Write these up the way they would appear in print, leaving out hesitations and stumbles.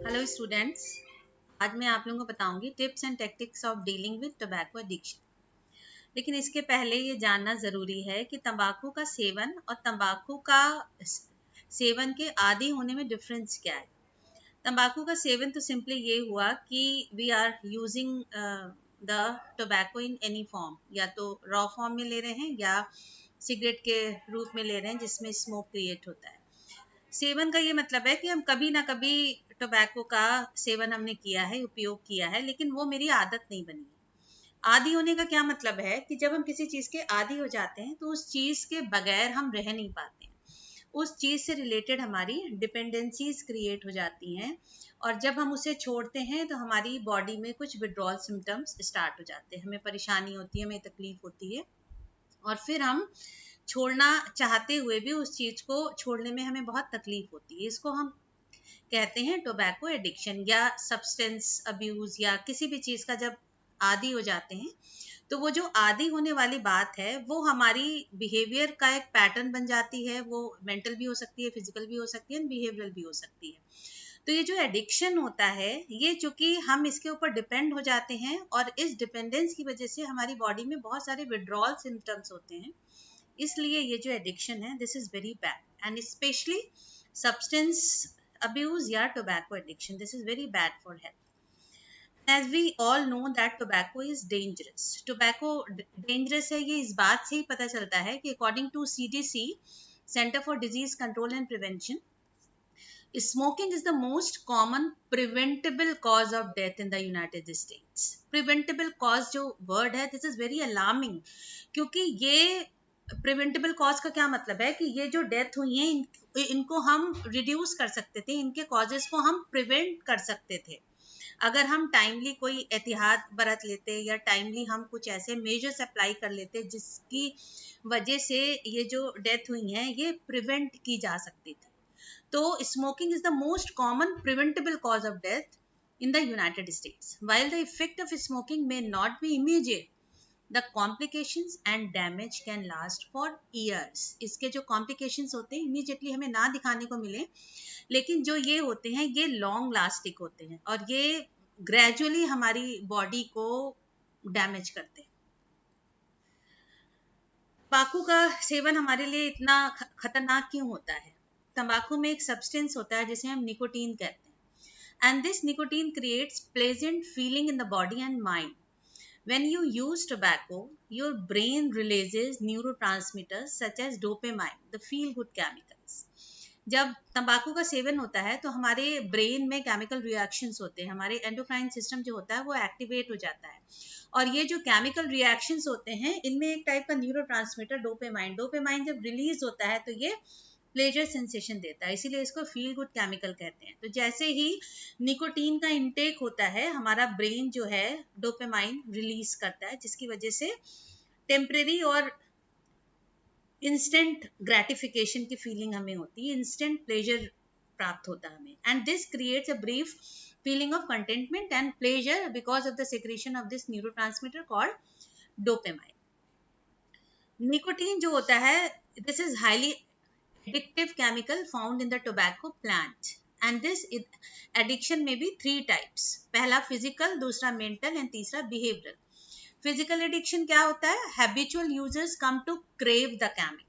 Hello students. आज मैं आप लोगों को बताऊंगी tips and tactics of dealing with tobacco addiction. लेकिन इसके पहले ये जानना ज़रूरी है कि तंबाकू का सेवन और तंबाकू का सेवन के आदी होने में डिफरेंस क्या है। तंबाकू का सेवन तो सिंपली ये हुआ कि we are using the tobacco in any form, या तो रॉ फॉर्म में ले रहे हैं या सिगरेट के रूप में ले रहे हैं जिसमें स्मोक क्रिएट होता है। सेवन का ये मतलब है कि हम कभी ना कभी टोबैको का सेवन हमने किया है, उपयोग किया है, लेकिन वो मेरी आदत नहीं बनी है। आदी होने का क्या मतलब है कि जब हम किसी चीज के आदी हो जाते हैं तो उस चीज के बगैर हम रह नहीं पाते हैं। उस चीज से रिलेटेड हमारी डिपेंडेंसीज क्रिएट हो जाती हैं, और जब हम उसे छोड़ते हैं तो हमारी बॉडी में कुछ विड्रॉल सिम्टम्स स्टार्ट हो जाते हैं। हमें परेशानी होती है, हमें तकलीफ होती है, और फिर हम छोड़ना चाहते हुए भी उस चीज को छोड़ने में हमें बहुत तकलीफ होती है। इसको हम कहते हैं टोबैको एडिक्शन या सब्सटेंस अब्यूज, या किसी भी चीज का जब आदी हो जाते हैं तो वो जो आदी होने वाली बात है वो हमारी बिहेवियर का एक पैटर्न बन जाती है। वो मेंटल भी हो सकती है, फिजिकल भी हो सकती है, बिहेवियरल भी हो सकती है। तो ये जो एडिक्शन होता है, ये चूंकि हम इसके ऊपर डिपेंड हो जाते हैं और इस डिपेंडेंस की वजह से हमारी बॉडी में बहुत सारे विड्रॉल सिम्टम्स होते हैं, इसलिए ये जो एडिक्शन है this is very bad, and especially substance abuse या tobacco addiction, this is very bad for health. As we all know that tobacco is dangerous. Tobacco dangerous है, ये इस बात से ही पता चलता है कि according to CDC, Center for Disease Control and Prevention, smoking is the most common preventable cause of death in the United States. Preventable cause जो word है, this is very alarming, क्योंकि ये प्रिवेंटेबल कॉज का क्या मतलब है कि ये जो डेथ हुई है इनको हम रिड्यूस कर सकते थे, इनके कॉजेस को हम प्रिवेंट कर सकते थे अगर हम टाइमली कोई एहतियात बरत लेते, या टाइमली हम कुछ ऐसे मेजर्स अप्लाई कर लेते जिसकी वजह से ये जो डेथ हुई है ये प्रिवेंट की जा सकती थी। तो smoking is the most common preventable cause of death in the United States. While the effect of smoking may not be immediate, the complications and damage can last for years. इसके जो complications होते हैं immediately हमें ना दिखाने को मिले, लेकिन जो ये होते हैं ये लॉन्ग लास्टिक होते हैं और ये ग्रेजुअली हमारी बॉडी को डैमेज करते हैं। तंबाकू का सेवन हमारे लिए इतना खतरनाक क्यों होता है? तंबाकू में एक सब्सटेंस होता है जिसे हम निकोटीन कहते हैं, and this nicotine creates pleasant feeling in the body and mind. When you use tobacco, your brain releases neurotransmitters such as dopamine, the feel-good chemicals. जब तंबाकू का सेवन होता है तो हमारे ब्रेन में केमिकल रिएक्शंस होते हैं, हमारे एंडोक्राइन सिस्टम जो होता है वो एक्टिवेट हो जाता है, और ये जो केमिकल रिएक्शंस होते हैं इनमें एक टाइप का न्यूरोट्रांसमीटर डोपामाइन, डोपामाइन जब रिलीज होता है तो ये प्लेजर सेंसेशन देता है, इसीलिए इसको फील गुड केमिकल कहते हैं। तो जैसे ही निकोटीन का इंटेक होता है हमारा ब्रेन जो है डोपामाइन रिलीज करता है, जिसकी वजह से टेम्परेरी और इंस्टेंट ग्रेटिफिकेशन की फीलिंग हमें होती है, इंस्टेंट प्लेजर प्राप्त होता है हमें, and this creates a brief feeling of contentment and pleasure because of the secretion of this neurotransmitter called dopamine. Nicotine जो होता है, this is highly addictive chemical found in the tobacco plant, and this addiction may be three types. पहला physical, दूसरा mental and तीसरा behavioral. Physical addiction क्या होता है? Habitual users come to crave the chemical.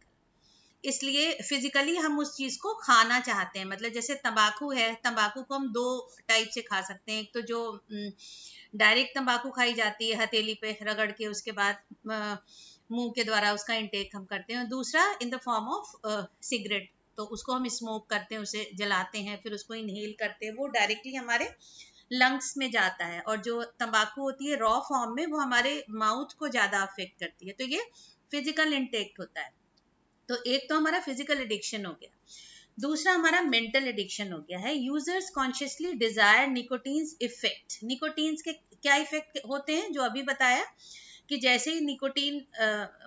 इसलिए फिजिकली हम उस चीज को खाना चाहते हैं, मतलब जैसे तंबाकू है, तंबाकू को हम दो टाइप से खा सकते हैं। एक तो जो डायरेक्ट तंबाकू खाई जाती है हथेली पे रगड़ के, उसके बाद मुंह के द्वारा उसका इंटेक हम करते हैं, दूसरा in the form of cigarette, तो उसको हम स्मोक करते हैं, उसे जलाते हैं, फिर उसको इनहेल करते हैं, वो डायरेक्टली हमारे लंग्स में जाता है। और जो तंबाकू होती है रॉ फॉर्म में, वो हमारे माउथ को ज्यादा अफेक्ट करती है। तो ये फिजिकल इंटेक होता है। तो एक तो हमारा फिजिकल एडिक्शन हो गया, दूसरा हमारा मेंटल एडिक्शन हो गया है। Users consciously desire nicotine's effect. Nicotine's के क्या इफेक्ट होते हैं जो अभी बताया, कि जैसे ही निकोटीन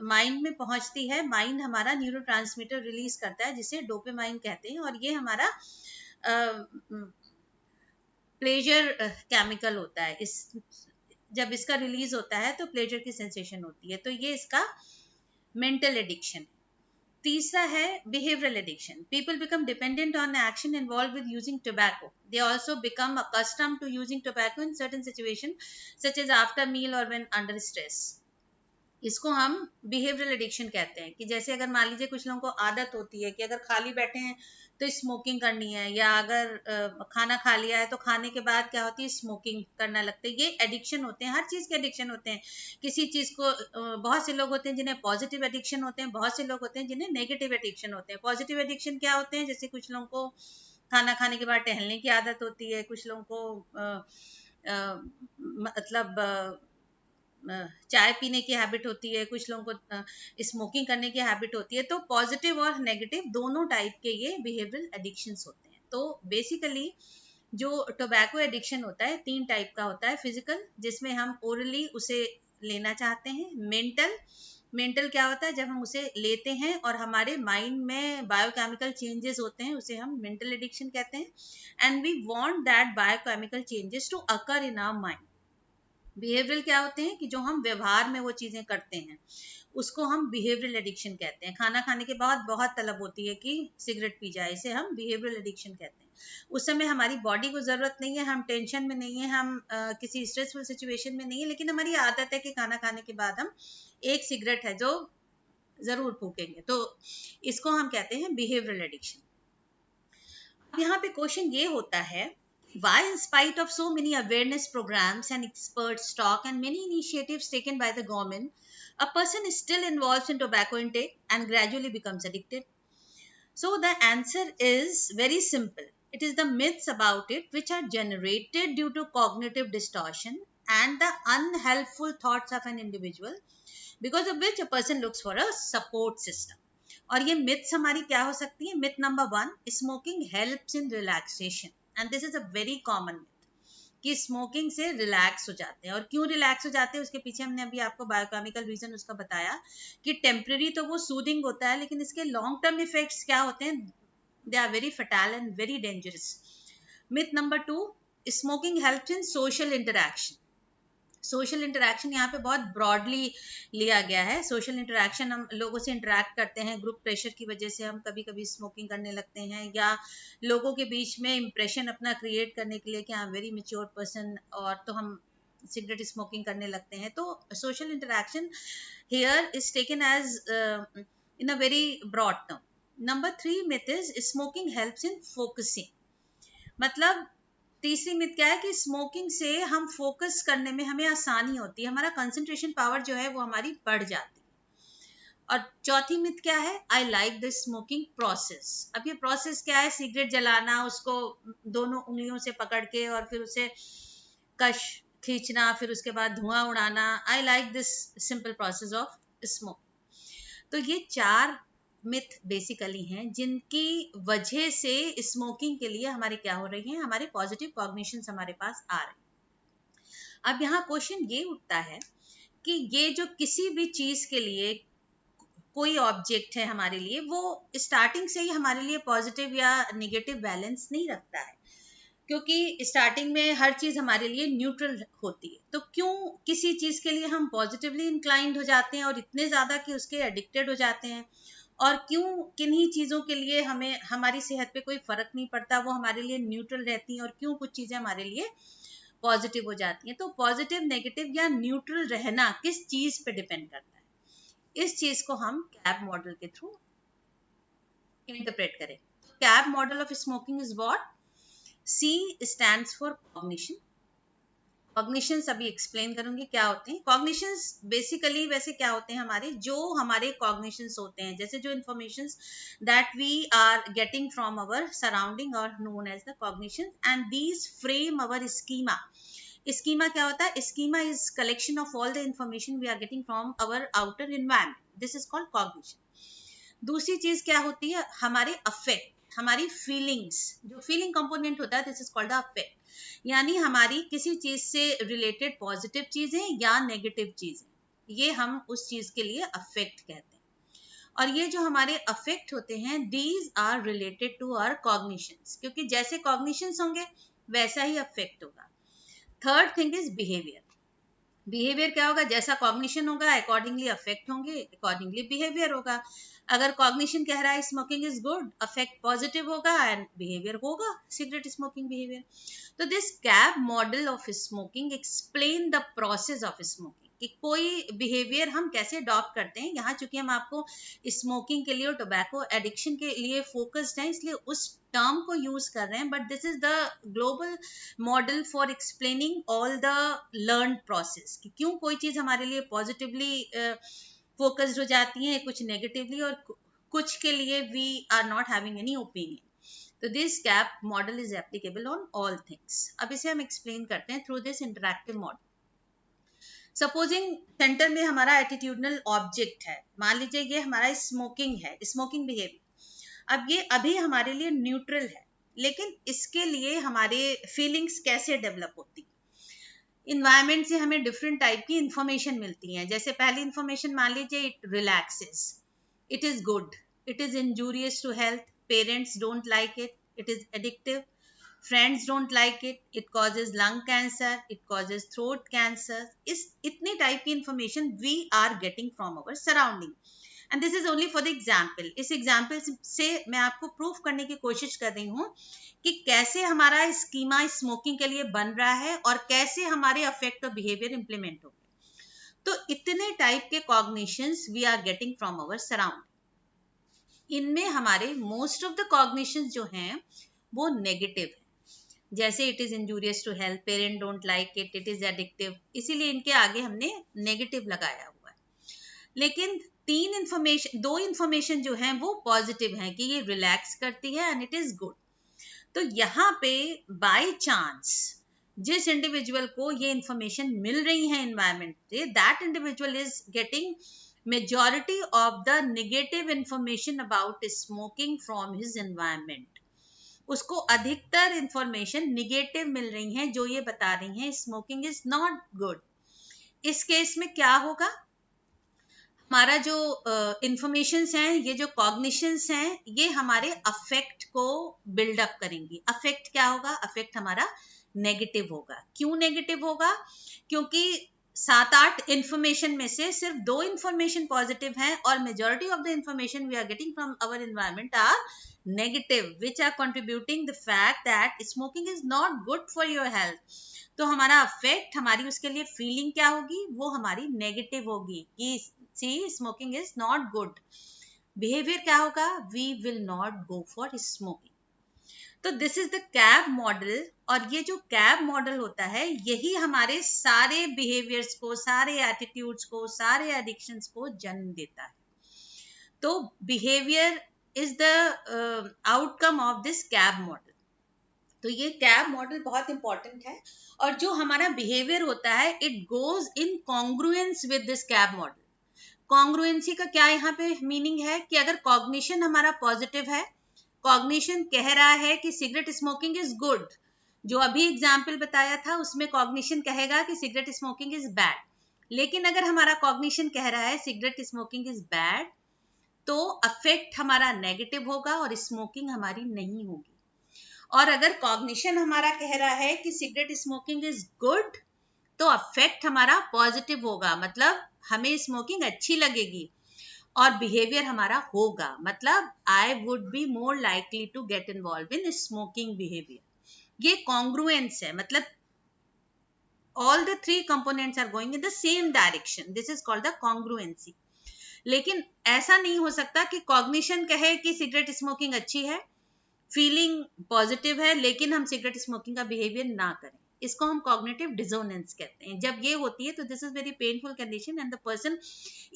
माइंड में पहुंचती है, माइंड हमारा न्यूरोट्रांसमीटर रिलीज करता है जिसे डोपामाइन कहते हैं, और ये हमारा प्लेजर केमिकल होता है। जब इसका रिलीज होता है तो प्लेजर की सेंसेशन होती है, तो ये इसका मेंटल एडिक्शन है। तीसरा है behavioral addiction. People become dependent on action involved with using tobacco. They also become accustomed to using tobacco in certain situations, such as after meal or when under stress. इसको हम behavioural addiction कहते हैं कि जैसे अगर मान लीजिए कुछ लोगों को आदत होती है कि अगर खाली बैठे हैं तो स्मोकिंग करनी है, या अगर खाना खा लिया है तो खाने के बाद क्या होती है, स्मोकिंग करना लगता है. ये एडिक्शन होते हैं, हर चीज के एडिक्शन होते हैं. किसी चीज को बहुत से लोग होते हैं जिन्हें पॉजिटिव एडिक्शन होते हैं, बहुत से लोग होते हैं जिन्हें नेगेटिव एडिक्शन होते हैं. पॉजिटिव एडिक्शन क्या होते हैं, जैसे कुछ लोगों को खाना खाने के बाद टहलने की आदत होती है, कुछ लोगों को मतलब चाय पीने की हैबिट होती है, कुछ लोगों को स्मोकिंग करने की हैबिट होती है. तो पॉजिटिव और नेगेटिव दोनों टाइप के ये बिहेवियरल एडिक्शंस होते हैं. तो बेसिकली जो टोबैको एडिक्शन होता है 3 टाइप का होता है. फिजिकल, जिसमें हम ओरली उसे लेना चाहते हैं. मेंटल क्या होता है, जब हम उसे लेते हैं और हमारे माइंड में बायोकेमिकल चेंजेस होते हैं, उसे हम मेंटल एडिक्शन कहते हैं. And we want that biochemical changes to occur in our mind. Behavioural क्या होते हैं कि जो हम व्यवहार में वो चीजें करते हैं, उसको हम बिहेवियरल एडिक्शन कहते हैं. खाना खाने के बाद बहुत तलब होती है कि सिगरेट पी जाए, इसे हम बिहेवियरल एडिक्शन कहते हैं. उस समय हमारी बॉडी को जरूरत नहीं है, हम टेंशन में नहीं है, हम किसी स्ट्रेसफुल सिचुएशन में नहीं है, लेकिन हमारी आदत है कि खाना खाने के बाद हम एक सिगरेट है जो जरूर फूकेंगे. तो इसको हम कहते हैं बिहेवियरल एडिक्शन. यहाँ पे क्वेश्चन ये होता है, why in spite of so many awareness programs and experts talk and many initiatives taken by the government, a person is still involved in tobacco intake and gradually becomes addicted? So the answer is very simple. It is the myths about it which are generated due to cognitive distortion and the unhelpful thoughts of an individual, because of which a person looks for a support system. और ये myths हमारी क्या हो सकती है. Myth number 1, smoking helps in relaxation, and this is a very common myth कि smoking से relax हो जाते हैं. और क्यों रिलैक्स हो जाते हैं, उसके पीछे हमने अभी आपको बायोकेमिकल रीजन उसका बताया कि टेम्पररी तो वो सूदिंग होता है, लेकिन इसके लॉन्ग टर्म इफेक्ट्स क्या होते हैं, they are very fatal and very dangerous. Myth number 2, smoking helps in social interaction. Social interaction यहाँ पे बहुत ब्रॉडली लिया गया है. सोशल इंटरैक्शन, हम लोगों से इंटरैक्ट करते हैं, ग्रुप प्रेशर की वजह से हम कभी कभी स्मोकिंग करने लगते हैं, या लोगों के बीच में इंप्रेशन अपना क्रिएट करने के लिए कि I am very mature person, और तो हम सिगरेट स्मोकिंग करने लगते हैं. तो social interaction here is taken as in a very broad term. Number 3 myth is smoking helps in focusing. मतलब तीसरी मिथ क्या है कि स्मोकिंग से हम फोकस करने में हमें आसानी होती है, हमारा कंसंट्रेशन पावर जो है वो हमारी बढ़ जाती है. और चौथी मिथ क्या है, I like the smoking process. अब ये प्रोसेस क्या है, सिगरेट जलाना, उसको दोनों उंगलियों से पकड़ के और फिर उसे कश खींचना, फिर उसके बाद धुआं उड़ाना. I like this simple process of smoke. तो ये 4 मिथ बेसिकली हैं जिनकी वजह से स्मोकिंग के लिए हमारे क्या हो रही हैं, हमारे पॉजिटिव कॉग्निशंस हमारे पास आ रहे हैं. अब यहाँ क्वेश्चन ये उठता है कि ये जो किसी भी चीज के लिए कोई ऑब्जेक्ट है हमारे लिए, वो स्टार्टिंग से ही हमारे लिए पॉजिटिव या निगेटिव बैलेंस नहीं रखता है, क्योंकि स्टार्टिंग में हर चीज हमारे लिए न्यूट्रल होती है. तो क्यों किसी चीज के लिए हम पॉजिटिवली इंक्लाइंड हो जाते हैं और इतने ज्यादा कि उसके एडिक्टेड हो जाते हैं, और क्यों किन्हीं चीजों के लिए हमें हमारी सेहत पे कोई फर्क नहीं पड़ता, वो हमारे लिए न्यूट्रल रहती हैं, और क्यों कुछ चीजें हमारे लिए पॉजिटिव हो जाती हैं. तो पॉजिटिव, नेगेटिव या न्यूट्रल रहना किस चीज पे डिपेंड करता है, इस चीज को हम कैब मॉडल के थ्रू इंटरप्रेट करें. Cab model of smoking is what? C stands for cognition. Cognitions अभी एक्सप्लेन करूंगी क्या होते हैं. कॉग्निशंस बेसिकली वैसे क्या होते हैं, हमारे जो हमारे कॉग्निशंस होते हैं, जैसे जो informations that we are getting from our surrounding और known as the cognitions, and these frame our schema. Schema क्या होता है? Schema is collection of all the information we are getting from our outer environment. This is called cognition. दूसरी चीज क्या होती है, हमारे अफेक्ट, हमारी फीलिंग्स, जो फीलिंग कंपोनेंट होता है, this is called the affect. यानी हमारी किसी चीज से रिलेटेड पॉजिटिव चीजें या नेगेटिव चीजें, ये हम उस चीज के लिए अफेक्ट कहते हैं. और ये जो हमारे अफेक्ट होते हैं, these are related to our cognitions, क्योंकि जैसे कॉग्निशंस होंगे वैसा ही अफेक्ट होगा. Third thing is behaviour. Behaviour क्या होगा, जैसा कॉग्निशन होगा अकॉर्डिंगली अफेक्ट होंगे, अकॉर्डिंगली बिहेवियर होगा। अगर कॉग्निशन कह रहा है smoking is good, affect positive होगा एंड बिहेवियर होगा सिगरेट स्मोकिंग बिहेवियर। तो this CAB model of smoking explain the process of smoking, कि कोई बिहेवियर हम कैसे अडॉप्ट करते हैं। यहाँ चूंकि हम आपको स्मोकिंग के लिए और टोबैको एडिक्शन के लिए फोकस्ड हैं, इसलिए उस टर्म को यूज कर रहे हैं, but this is the global model for explaining all the learn process, कि क्यों कोई चीज हमारे लिए पॉजिटिवली फोकस्ड हो जाती है, कुछ नेगेटिवली, और कुछ के लिए we are not having any opinion. तो this gap model is applicable on all things. अब इसे हम एक्सप्लेन करते हैं through this interactive model. Supposing centre में हमारा एटीट्यूडनल ऑब्जेक्ट है, मान लीजिए ये हमारा स्मोकिंग है, स्मोकिंग बिहेवियर। अब ये अभी हमारे लिए न्यूट्रल है, लेकिन इसके लिए हमारे फीलिंग्स कैसे डेवलप होती, इन्वायरमेंट से हमें डिफरेंट टाइप की इंफॉर्मेशन मिलती है। जैसे पहली इंफॉर्मेशन मान लीजिए it relaxes, it is good, it is injurious to health, parents don't like it, it is addictive, friends don't like it, it causes lung cancer, it causes throat cancer। इस इतनी type की information we are getting from our surrounding, and this is only for the example। इस example से मैं आपको proof करने की कोशिश कर रही हूँ कि कैसे हमारा स्कीमा स्मोकिंग के लिए बन रहा है और कैसे हमारे अफेक्ट और बिहेवियर इंप्लीमेंट हो। तो इतने टाइप के cognitions we are getting from our surrounding. इनमें हमारे मोस्ट ऑफ द कॉग्निशंस जो हैं वो नेगेटिव है, जैसे it is injurious to health, parent don't like it, it is addictive, इसीलिए इनके आगे हमने नेगेटिव लगाया हुआ है। लेकिन दो इंफॉर्मेशन जो है वो पॉजिटिव है, कि ये रिलैक्स करती है एंड इट इज गुड। तो यहाँ पे बाय चांस जिस इंडिविजुअल को ये इंफॉर्मेशन मिल रही है एनवायरमेंट से, that individual is getting majority of the negative information about smoking from his environment. उसको अधिकतर इंफॉर्मेशन निगेटिव मिल रही हैं, जो ये बता रही हैं स्मोकिंग इज नॉट गुड। इस केस में क्या होगा, हमारा जो इंफॉर्मेशंस हैं, ये जो कॉग्निशंस हैं, ये हमारे अफेक्ट को बिल्डअप करेंगी। अफेक्ट क्या होगा, अफेक्ट हमारा नेगेटिव होगा। क्यों नेगेटिव होगा, क्योंकि 7-8 इंफॉर्मेशन में से सिर्फ 2 इंफॉर्मेशन पॉजिटिव हैं और majority of the information we are getting from our environment are negative, which are contributing the fact that smoking is not good for your health। तो हमारा अफेक्ट, हमारी उसके लिए फीलिंग क्या होगी, वो हमारी नेगेटिव होगी कि see smoking is not good. Behaviour क्या होगा, we will not go for smoking. तो this is the CAB model, और ये जो कैब मॉडल होता है यही हमारे सारे बिहेवियर्स को, सारे एटीट्यूड्स को, सारे एडिक्शंस को जन्म देता है। तो behaviour is the outcome of this CAB model। तो ये CAB मॉडल बहुत इंपॉर्टेंट है, और जो हमारा बिहेवियर होता है it goes in congruence with this CAB model. Congruency का क्या यहाँ पे मीनिंग है, कि अगर कॉग्निशन हमारा पॉजिटिव है, कॉग्निशन कह रहा है कि सिगरेट स्मोकिंग इज गुड, जो अभी एग्जाम्पल बताया था उसमें कॉग्निशन कहेगा कि सिगरेट स्मोकिंग इज बैड। लेकिन अगर हमारा कॉग्निशन कह रहा है सिगरेट स्मोकिंग इज बैड, तो अफेक्ट हमारा नेगेटिव होगा और स्मोकिंग हमारी नहीं होगी। और अगर कॉग्निशन हमारा कह रहा है कि सिगरेट स्मोकिंग इज गुड, तो अफेक्ट हमारा पॉजिटिव होगा, मतलब हमें स्मोकिंग अच्छी लगेगी, और बिहेवियर हमारा होगा, मतलब I would be more likely to get involve in smoking behaviour. ये कॉन्ग्रुएंस है, मतलब all the 3 components are going in the same direction, this is called the congruency। लेकिन ऐसा नहीं हो सकता कि कॉग्निशन कहे कि सिगरेट स्मोकिंग अच्छी है, फीलिंग पॉजिटिव है, लेकिन हम सिगरेट स्मोकिंग का बिहेवियर ना करें। इसको हम कॉग्निटिव डिसोनेंस कहते हैं। जब ये होती है तो this is very painful condition, and the person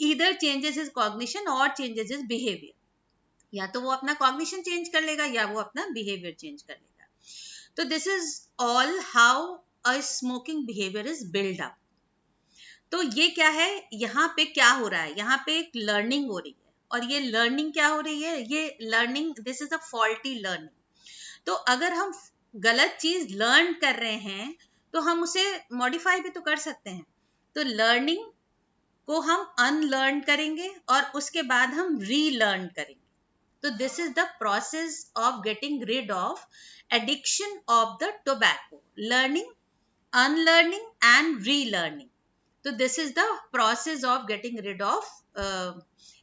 either changes his cognition और चेंजेस हिज बिहेवियर। या तो वो अपना कॉग्निशन चेंज कर लेगा या वो अपना बिहेवियर चेंज कर लेगा। तो this is all how a smoking behaviour is build up. तो ये क्या है, यहाँ पे क्या हो रहा है, यहाँ पे एक लर्निंग हो रही है, और ये लर्निंग क्या हो रही है, ये learning, this is a faulty learning. तो अगर हम गलत चीज लर्न कर रहे हैं तो हम उसे मॉडिफाई भी तो कर सकते हैं। तो लर्निंग को हम अनलर्न करेंगे और उसके बाद हम रीलर्न करेंगे। तो this is the process of getting rid of addiction of the tobacco, learning, unlearning and relearning. So this is the process of getting rid of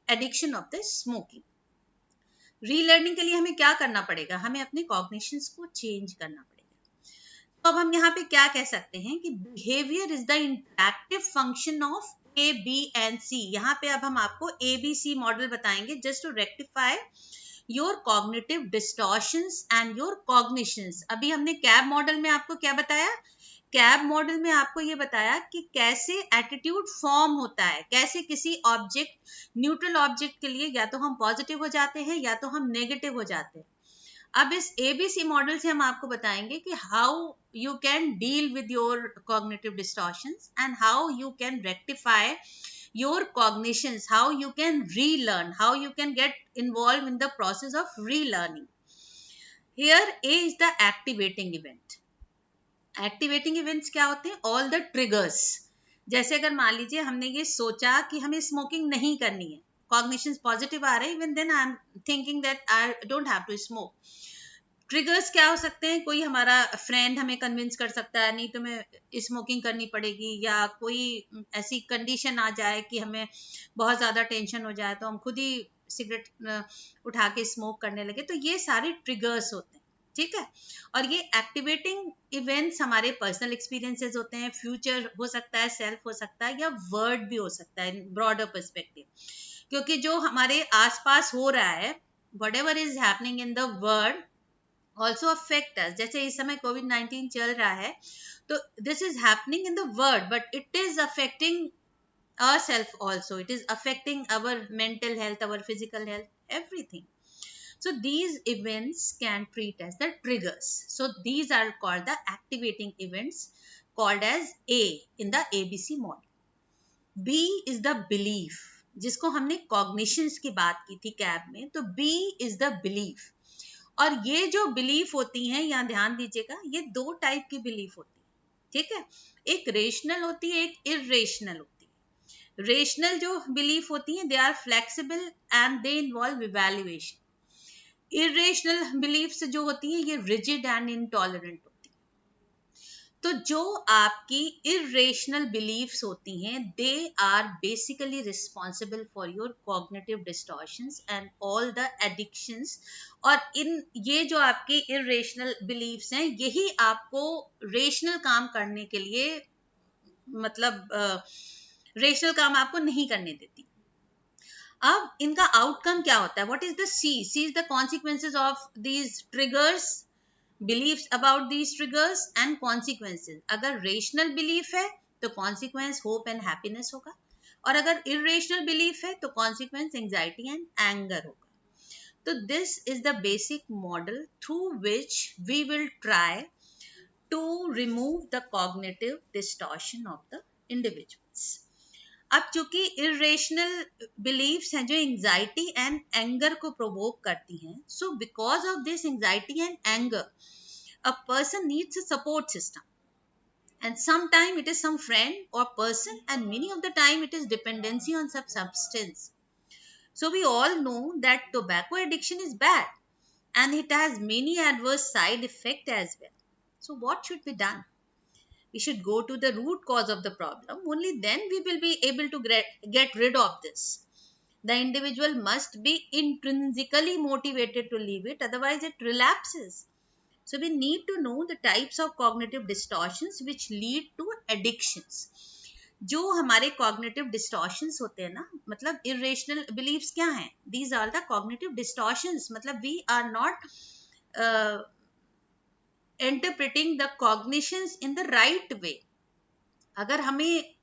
addiction of the smoking. Relearning के लिए हमें क्या करना पड़ेगा, हमें अपने कॉग्निशंस को change करना पड़ेगा। तो अब हम यहाँ पे क्या कह सकते हैं कि behaviour is the interactive function of A B and C. यहाँ पे अब हम आपको ABC मॉडल बताएंगे just to rectify your cognitive distortions and your cognitions. अभी हमने कैब मॉडल में आपको क्या बताया, कैब मॉडल में आपको ये बताया कि कैसे एटीट्यूड फॉर्म होता है, कैसे किसी ऑब्जेक्ट, न्यूट्रल ऑब्जेक्ट के लिए या तो हम पॉजिटिव हो जाते हैं या तो हम नेगेटिव हो जाते हैं। अब इस ABC मॉडल से हम आपको बताएंगे कि how you can deal with your cognitive distortions and how you can rectify your cognitions, how you can relearn, how you can get involved in the process of relearning. Here A is the activating event. Activating events क्या होते हैं, all the triggers. जैसे अगर मान लीजिए हमने ये सोचा कि हमें स्मोकिंग नहीं करनी है, cognitions positive आ रहे हैं, even then I am thinking that I don't have to smoke. Triggers क्या हो सकते हैं, कोई हमारा फ्रेंड हमें कन्विंस कर सकता है नहीं तुम्हें स्मोकिंग करनी पड़ेगी, या कोई ऐसी कंडीशन आ जाए कि हमें बहुत ज़्यादा टेंशन हो जाए तो हम खुद ही सिगरेट उठा के स्मोक करने लगे। तो ये सारे ट्रिगर्स होते हैं, ठीक है। और ये एक्टिवेटिंग इवेंट्स हमारे पर्सनल एक्सपीरियंसेस होते हैं, फ्यूचर हो सकता है, सेल्फ हो सकता है, या वर्ड भी हो सकता है इन ब्रॉडर पर्सपेक्टिव। क्योंकि जो हमारे आसपास हो रहा है, whatever is happening in the world also affect us. जैसे इस समय COVID-19 चल रहा है, तो this is happening in the world, but it is affecting ourselves also. It is affecting our mental health, our physical health, everything. So these events can treat as the triggers. So these are called the activating events, called as A in the ABC model. B is the belief, जिसको हमने cognitions की बात की थी cab में, तो B is the belief. और ये जो बिलीफ होती हैं, यहाँ ध्यान दीजिएगा, ये दो टाइप की बिलीफ होती है, ठीक है। एक रेशनल होती है, एक इरेशनल होती है। रेशनल जो बिलीफ होती हैं, they are flexible and they involve evaluation. Irrational beliefs जो होती हैं, ये रिजिड एंड इनटॉलरेंट होती है। तो जो आपकी इरेशनल बिलीफ्स होती हैं, they are basically responsible for your cognitive distortions and all the addictions. और इन ये जो आपके इरेशनल बिलीफ्स हैं, यही आपको रेशनल काम करने के लिए, मतलब रेशनल काम आपको नहीं करने देती। अब इनका आउटकम क्या होता है, what is the C is the consequences of these triggers, believes about these triggers and consequences. अगर रेशनल बिलीफ है तो कॉन्सिक्वेंस होप एंड हैप्पीनेस होगा, और अगर इरेशनल बिलीफ है तो कॉन्सिक्वेंस एंजाइटी एंड एंगर होगा। तो this is the basic model through which we will try to remove the cognitive distortion of the individuals. अब चूंकि इरेशनल बिलीफ्स हैं जो एंजाइटी एंड एंगर को प्रोवोक करती हैं, so because of this anxiety and anger a person needs a support system, and sometime it is some friend or person, and many of the time it is dependency on some substance. So we all know that tobacco addiction is bad and it has many adverse side effects as well. So what should be done? We should go to the root cause of the problem. Only then we will be able to get rid of this. The individual must be intrinsically motivated to leave it, otherwise it relapses. So we need to know the types of cognitive distortions which lead to addictions. जो हमारे cognitive distortions होते हैं ना, मतलब irrational beliefs क्या हैं? These are the cognitive distortions. मतलब we are not interpreting the cognitions in the right way. अगर हमें,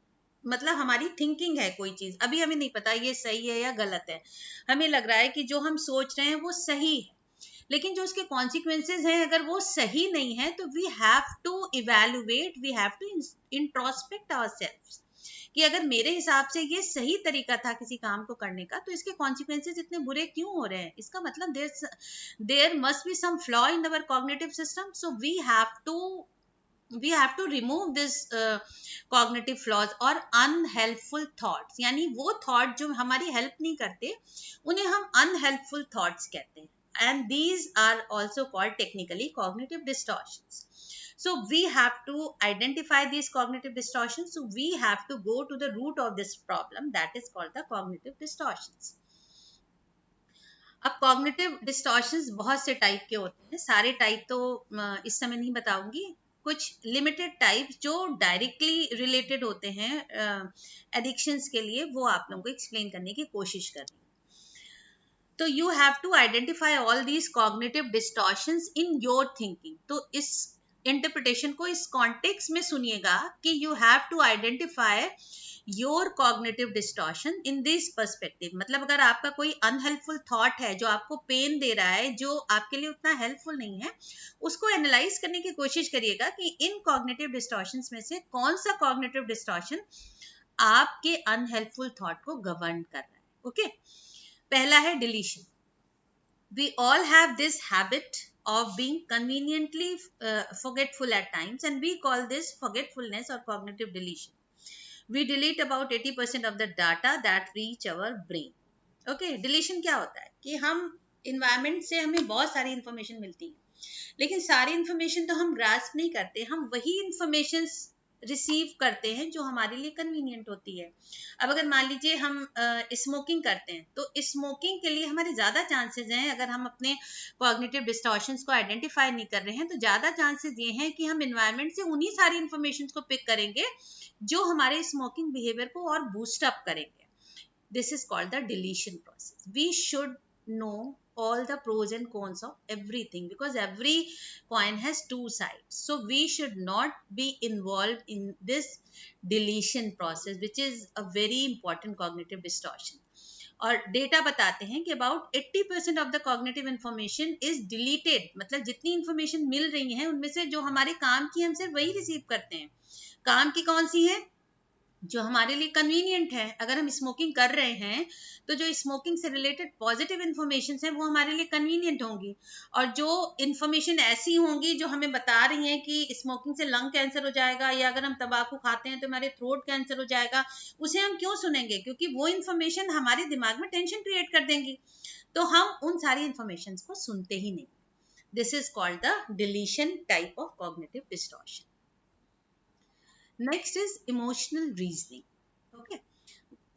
मतलब हमारी थिंकिंग है कोई चीज, अभी हमें नहीं पता ये सही है या गलत है, हमें लग रहा है कि जो हम सोच रहे हैं वो सही है, लेकिन जो उसके कॉन्सिक्वेंसेज हैं अगर वो सही नहीं है, तो we have to evaluate, we have to introspect ourselves कि अगर मेरे हिसाब से ये सही तरीका था किसी काम को करने का, तो इसके कॉन्सिक्वेंसेज इतने बुरे क्यों हो रहे हैं? इसका मतलब there must be some flaw in our cognitive system. So we have to remove this cognitive flaws और अनहेल्पफुल थॉट्स, यानी वो थॉट जो हमारी हेल्प नहीं करते उन्हें हम अनहेल्पफुल थॉट्स कहते हैं. And these are also called technically cognitive distortions. So we have to identify these cognitive distortions. So we have to go to the root of this problem, that is called the cognitive distortions. अब cognitive distortions बहुत से type के होते हैं, सारे type तो इस समय नहीं बताऊंगी, कुछ लिमिटेड टाइप्स जो डायरेक्टली रिलेटेड होते हैं एडिक्शंस के लिए, वो आप लोगों को एक्सप्लेन करने की कोशिश कर रही हूँ. तो you have to identify all these cognitive distortions in your thinking. तो इस इंटरप्रिटेशन को इस कॉन्टेक्स्ट में सुनिएगा कि you have to identify your cognitive distortion in this perspective. मतलब अगर आपका कोई अनहेल्पफुल थॉट है जो आपको पेन दे रहा है, जो आपके लिए उतना हेल्पफुल नहीं है, उसको एनालाइज करने की कोशिश करिएगा कि इन कॉग्निटिव डिस्टॉर्शंस में से कौन सा कॉग्निटिव डिस्टॉर्शन आपके अनहेल्पफुल थॉट को गवर्न कर रहा है. ओके, पहला है deletion. We all have this habit of being conveniently forgetful at times, and we call this forgetfulness or cognitive deletion. We delete about 80% of the data that reach our brain. Okay, deletion क्या होता है कि हम environment से हमें बहुत सारी information मिलती है, लेकिन सारी information तो हम grasp नहीं करते, हम वही information रिसीव करते हैं जो हमारे लिए कन्वीनियंट होती है. अब अगर मान लीजिए हम स्मोकिंग करते हैं, तो स्मोकिंग के लिए हमारे ज़्यादा चांसेस हैं, अगर हम अपने कॉग्निटिव डिस्टॉर्शंस को आइडेंटिफाई नहीं कर रहे हैं, तो ज़्यादा चांसेस ये हैं कि हम एनवायरनमेंट से उन्हीं सारी इंफॉर्मेशन को पिक करेंगे जो हमारे स्मोकिंग बिहेवियर को और बूस्ट अप करेंगे. This is called the deletion process. We should know all the pros and cons of everything, because every coin has two sides. So we should not be involved in this deletion process, which is a very important cognitive distortion. और data बताते हैं कि about 80% of the cognitive information is deleted. मतलब जितनी information मिल रही है उनमें से जो हमारे काम की हम सिर्फ वही रिसीव करते हैं. काम की कौन सी है? जो हमारे लिए कन्वीनियंट है. अगर हम स्मोकिंग कर रहे हैं तो जो स्मोकिंग से रिलेटेड पॉजिटिव इन्फॉर्मेशन है वो हमारे लिए कन्वीनियंट होंगी, और जो इन्फॉर्मेशन ऐसी होंगी जो हमें बता रही हैं कि स्मोकिंग से लंग कैंसर हो जाएगा, या अगर हम तंबाकू खाते हैं तो हमारे थ्रोट कैंसर हो जाएगा, उसे हम क्यों सुनेंगे? क्योंकि वो इन्फॉर्मेशन हमारे दिमाग में टेंशन क्रिएट कर देंगी, तो हम उन सारी इन्फॉर्मेशन को सुनते ही नहीं. This is called the deletion type of cognitive distortion. Next is emotional reasoning. Okay,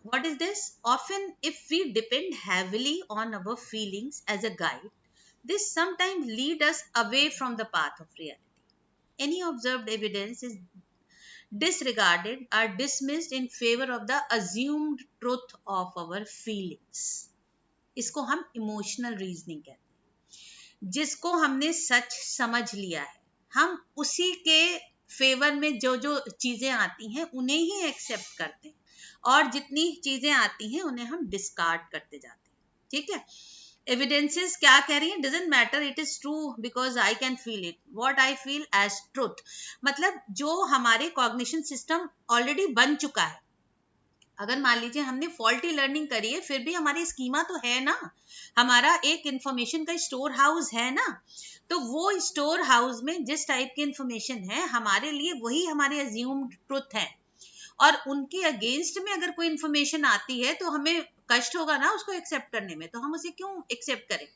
what is this? Often, if we depend heavily on our feelings as a guide, this sometimes lead us away from the path of reality. Any observed evidence is disregarded or dismissed in favor of the assumed truth of our feelings. इसको हम emotional reasoning कहते हैं. जिसको हमने सच समझ लिया है, हम उसी के फेवर में जो जो चीजें आती हैं उन्हें ही एक्सेप्ट करते हैं, और जितनी चीजें आती हैं उन्हें हम डिस्कार्ड करते जाते हैं. ठीक है, एविडेंसेस क्या कह रही हैं? Doesn't matter, it is true because I can feel it, what I feel as truth. मतलब जो हमारे कॉग्निशन सिस्टम ऑलरेडी बन चुका है. अगर मान लीजिए हमने फॉल्टी लर्निंग करी है, फिर भी हमारी स्कीमा तो है ना, हमारा एक इंफॉर्मेशन का स्टोर हाउस है ना, तो वो स्टोर हाउस में जिस टाइप की इंफॉर्मेशन है हमारे लिए वही हमारे अज्यूम्ड ट्रुथ है, और उनके अगेंस्ट में अगर कोई इंफॉर्मेशन आती है तो हमें कष्ट होगा ना उसको एक्सेप्ट करने में, तो हम उसे क्यों एक्सेप्ट करें?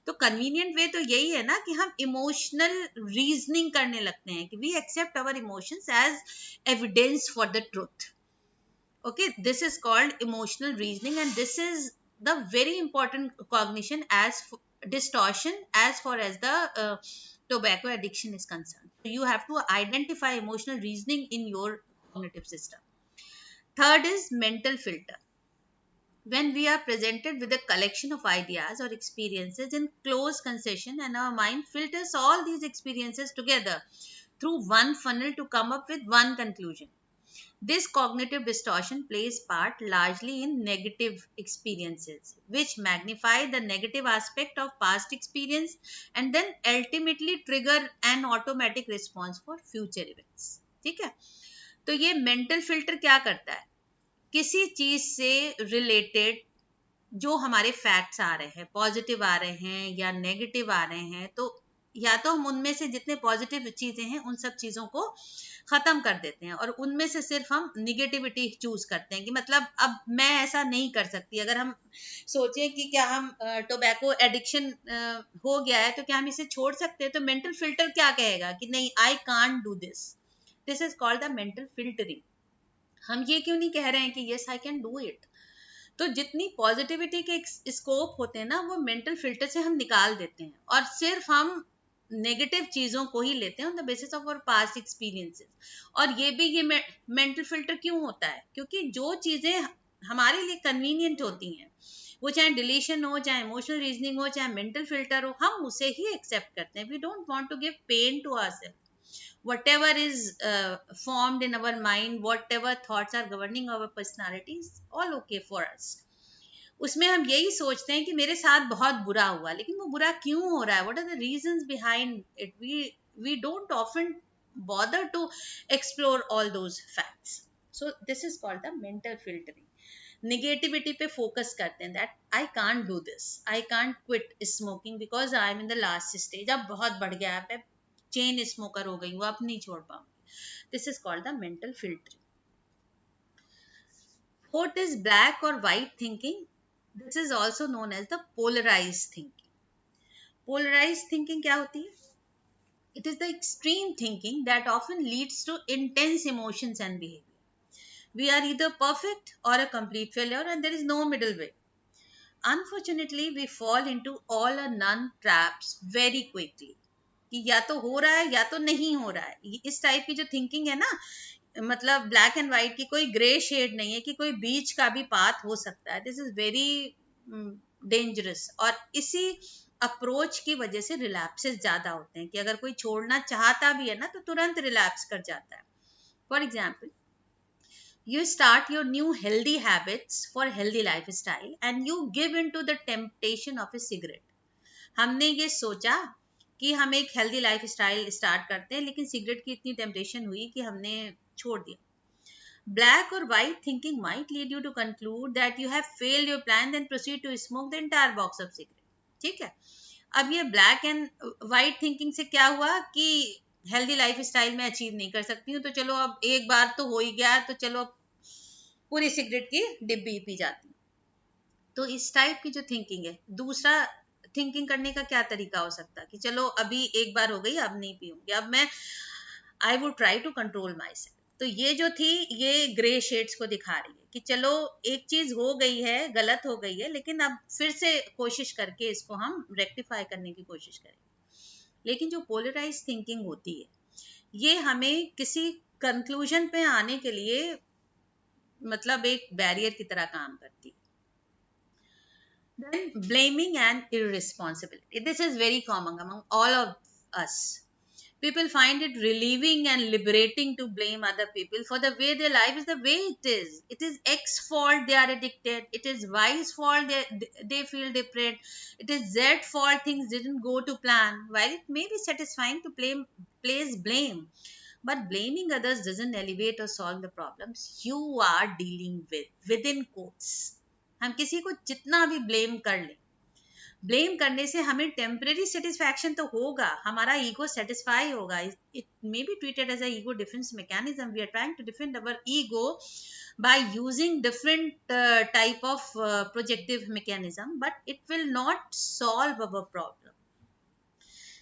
तो कन्वीनियंट वे तो यही है ना कि हम इमोशनल रीजनिंग करने लगते हैं कि we accept our emotions as evidence for the truth. Okay, this is called emotional reasoning, and this is the very important cognition as distortion as far as the tobacco addiction is concerned. So you have to identify emotional reasoning in your cognitive system. Third is mental filter. When we are presented with a collection of ideas or experiences in close concession, and our mind filters all these experiences together through one funnel to come up with one conclusion. This cognitive distortion plays part largely in negative experiences, which magnify the negative aspect of past experience and then ultimately trigger an automatic response for future events. ठीक है, तो ये mental filter क्या करता है? किसी चीज से रिलेटेड जो हमारे फैक्ट्स आ रहे हैं, पॉजिटिव आ रहे हैं या नेगेटिव आ रहे हैं, तो या तो हम उनमें से जितने पॉजिटिव चीजें हैं उन सब चीजों को खत्म कर देते हैं और उनमें से सिर्फ हम निगेटिविटी चूज करते हैं कि मतलब अब मैं ऐसा नहीं कर सकती। अगर हम सोचें कि क्या हम टोबैको एडिक्शन हो गया है तो क्या हम इसे छोड़ सकते हैं, तो मेंटल फिल्टर क्या कहेगा कि नहीं, I can't do this. This is called the mental filtering. हम ये क्यों नहीं कह रहे हैं कि yes I can do it. तो जितनी पॉजिटिविटी के स्कोप होते हैं ना, वो मेंटल फिल्टर से हम निकाल देते हैं और सिर्फ हम नेगेटिव चीजों को ही लेते हैं on the basis of our past experiences. और ये मेंटल फिल्टर क्यों होता है, क्योंकि जो चीजें हमारे लिए कन्वीनियंट होती हैं, वो चाहे डिलीशन हो, चाहे इमोशनल रीजनिंग हो, चाहे मेंटल फिल्टर हो, हम उसे ही एक्सेप्ट करते हैं। We don't want to give pain to ourself. whatever is formed in our mind, whatever thoughts are governing our personality is all okay for us. उसमें हम यही सोचते हैं कि मेरे साथ बहुत बुरा हुआ, लेकिन वो बुरा क्यों हो रहा है, what are the reasons behind it. We don't often bother to explore all those facts. So this is called the mental filtering. Negativity पे फोकस करते हैं, that I can't do this, I can't quit smoking because I am in the last stage, अब बहुत बढ़ गया है, chain smoker हो गई हूँ, अब नहीं छोड़ पाऊंगी। This is called the mental filtering. What is black or white thinking? This is also known as the polarized thinking. Polarized thinking क्या होती है? It is the extreme thinking that often leads to intense emotions and behavior. We are either perfect or a complete failure and there is no middle way. Unfortunately, we fall into all or none traps very quickly. कि या तो हो रहा है या तो नहीं हो रहा है। इस टाइप की जो थिंकिंग है ना, मतलब ब्लैक एंड व्हाइट की कोई ग्रे शेड नहीं है कि कोई बीच का भी पाथ हो सकता है। This is very dangerous. और इसी अप्रोच की वजह से रिलैप्सेस ज्यादा होते हैं कि अगर कोई छोड़ना चाहता भी है ना तो तुरंत रिलैप्स कर जाता है। For example, you start your new healthy habits for healthy lifestyle and you give into the temptation of a cigarette. हमने ये सोचा कि हम एक हेल्दी लाइफ स्टाइल स्टार्ट करते हैं, लेकिन सिगरेट की इतनी टेम्पटेशन हुई कि हमने छोड़ दिया। ब्लैक और white thinking might lead you to conclude that you have failed your plan then proceed to smoke the entire box of cigarette. ठीक है, अब ये ब्लैक एंड व्हाइट थिंकिंग से क्या हुआ कि हेल्दी लाइफ स्टाइल में अचीव नहीं कर सकती हूँ, तो चलो अब एक बार तो हो ही गया, तो चलो पूरी सिगरेट की डिब्बी पी जाती हूँ। तो इस टाइप की जो थिंकिंग है, दूसरा थिंकिंग करने का क्या तरीका हो सकता है कि चलो अभी एक बार हो गई, अब नहीं पीऊंगी, अब मैं I would try to control myself. तो ये जो थी, ये ग्रे शेड्स को दिखा रही है कि चलो एक चीज हो गई है, गलत हो गई है, लेकिन अब फिर से कोशिश करके इसको हम रेक्टिफाई करने की कोशिश करेंगे। लेकिन जो पोलराइज थिंकिंग होती है, ये हमें किसी कंक्लूजन पे आने के लिए मतलब एक बैरियर की तरह काम करती है। Then blaming and irresponsibility. This is very common among all of us. People find it relieving and liberating to blame other people for the way their life is the way it is. It is X fault they are addicted. It is Y's fault they feel depressed. It is Z fault things didn't go to plan. While it may be satisfying to place blame, but blaming others doesn't elevate or solve the problems you are dealing with. Within quotes. हम किसी को जितना भी blame कर लें, blame करने से हमें टेम्परेरी सेटिस्फैक्शन तो होगा, हमारा ईगो सेटिस्फाई होगा। It may be treated as a ego defence mechanism. We are trying to defend our ego by using different type of projective mechanism, but it will not solve our problem.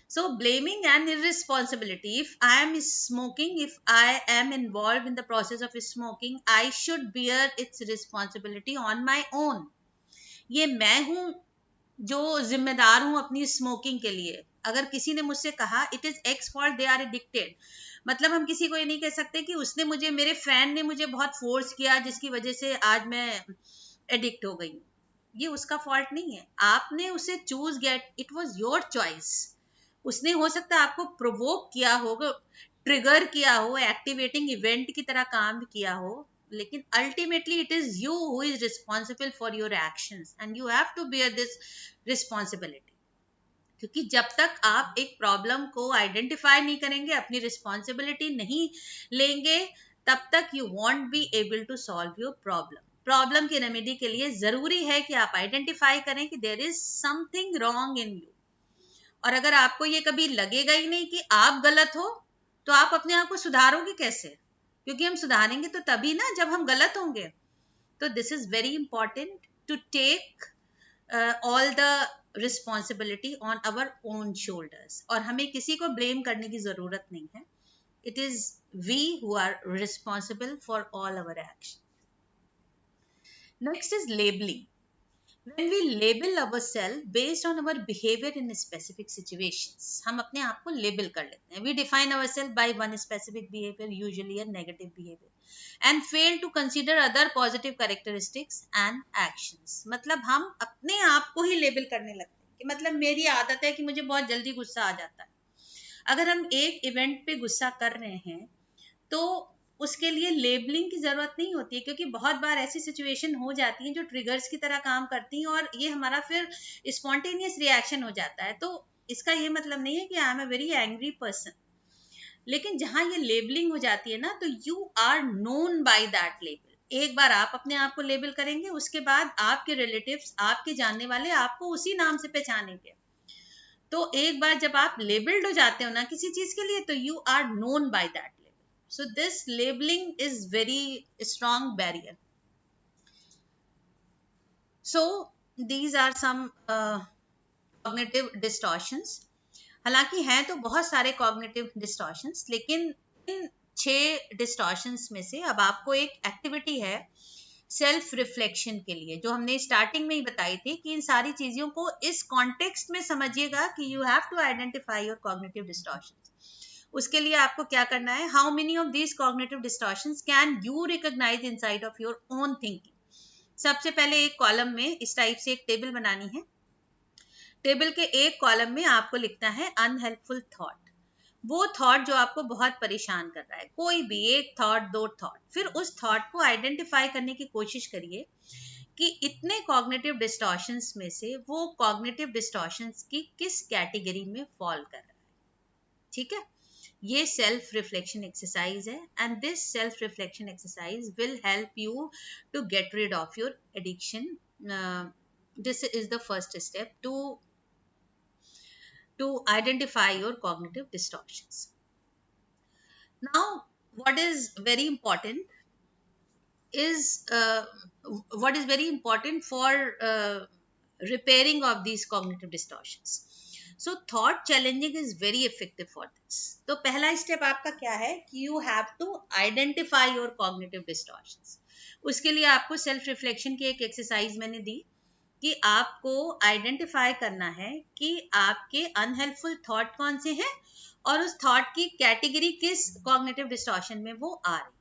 So blaming and irresponsibility. If I am smoking, if I am involved in the process of smoking, I should bear its responsibility on my own. ये मैं हूं जो जिम्मेदार हूं अपनी smoking के लिए। अगर किसी ने मुझसे कहा it is X fault they are addicted, मतलब हम किसी को ये नहीं कह सकते कि उसने मुझे, मेरे फ्रेंड ने मुझे बहुत फोर्स किया जिसकी वजह से आज मैं एडिक्ट हो गई हूँ। ये उसका फॉल्ट नहीं है, आपने उसे choose get, it was your choice. उसने हो सकता है आपको प्रोवोक किया हो, ट्रिगर किया हो, एक्टिवेटिंग इवेंट की तरह काम किया हो, लेकिन ultimately it is you who is responsible for your actions and you have to bear this responsibility. क्योंकि जब तक आप एक प्रॉब्लम को आइडेंटिफाई नहीं करेंगे, अपनी रिस्पॉन्सिबिलिटी नहीं लेंगे, तब तक you won't be able to solve your problem. Problem की रेमेडी के लिए जरूरी है कि आप आइडेंटिफाई करें कि there is something wrong in you, और अगर आपको ये कभी लगेगा ही नहीं कि आप गलत हो, तो आप अपने आप को सुधारोगे कैसे? क्योंकि हम सुधारेंगे तो तभी ना जब हम गलत होंगे। तो this is very important to take all the responsibility on our own shoulders, और हमें किसी को ब्लेम करने की जरूरत नहीं है. It is we who are responsible for all our action. Next is labelling. When we label ourselves based on our behavior in specific situations, हम अपने आप को label कर लेते हैं. We define ourselves by one specific behavior, usually a negative behavior, and fail to consider other positive characteristics and actions. मतलब हम अपने आप को ही label करने लगते हैं कि मतलब मेरी आदत है कि मुझे बहुत जल्दी गुस्सा आ जाता है. अगर हम एक इवेंट पे गुस्सा कर रहे हैं तो उसके लिए लेबलिंग की जरूरत नहीं होती है, क्योंकि बहुत बार ऐसी सिचुएशन हो जाती है जो ट्रिगर्स की तरह काम करती हैं और ये हमारा फिर स्पॉन्टेनियस रिएक्शन हो जाता है. तो इसका ये मतलब नहीं है कि I am a very angry person, लेकिन जहां ये लेबलिंग हो जाती है ना, तो you are known by that label. एक बार आप अपने आप को लेबल करेंगे, उसके बाद आपके रिलेटिव्स, आपके जानने वाले आपको उसी नाम से पहचानेंगे. तो एक बार जब आप लेबल्ड हो जाते हो ना किसी चीज के लिए, तो you are known by that. So this labeling is very strong barrier. So these are some cognitive distortions. हालांकि हैं तो बहुत सारे cognitive distortions, लेकिन इन 6 distortions में से अब आपको एक एक्टिविटी है सेल्फ रिफ्लेक्शन के लिए, जो हमने स्टार्टिंग में ही बताई थी कि इन सारी चीजों को इस कॉन्टेक्स्ट में समझिएगा कि you have to identify your cognitive distortions. उसके लिए आपको क्या करना है, how many of these cognitive distortions can you recognise inside of your own thinking. सबसे पहले एक कॉलम में इस टाइप से एक टेबल बनानी है. टेबल के एक कॉलम में आपको लिखना है अनहेल्पफुल थॉट. वो थॉट जो आपको बहुत परेशान कर रहा है, कोई भी एक थॉट, 2 थॉट. फिर उस थॉट को आइडेंटिफाई करने की कोशिश करिए कि इतने कॉग्निटिव डिस्टॉर्शंस में से वो कॉग्निटिव डिस्टॉर्शंस की किस कैटेगरी में फॉल कर रहा है. ठीक है, ये सेल्फ रिफ्लेक्शन एक्सरसाइज है, and this self reflection exercise will help you to get rid of your addiction. This is the first step to identify your cognitive distortions. Now, what is very important for repairing of these cognitive distortions. So thought challenging is very effective for this. तो पहला step आपका क्या है कि you have to identify your cognitive distortions. उसके लिए आपको self reflection की एक एक्सरसाइज मैंने दी कि आपको आइडेंटिफाई करना है कि आपके अनहेल्पफुल थॉट कौन से हैं और उस थॉट की कैटेगरी किस कॉग्निटिव डिस्टॉर्शन में वो आ रही.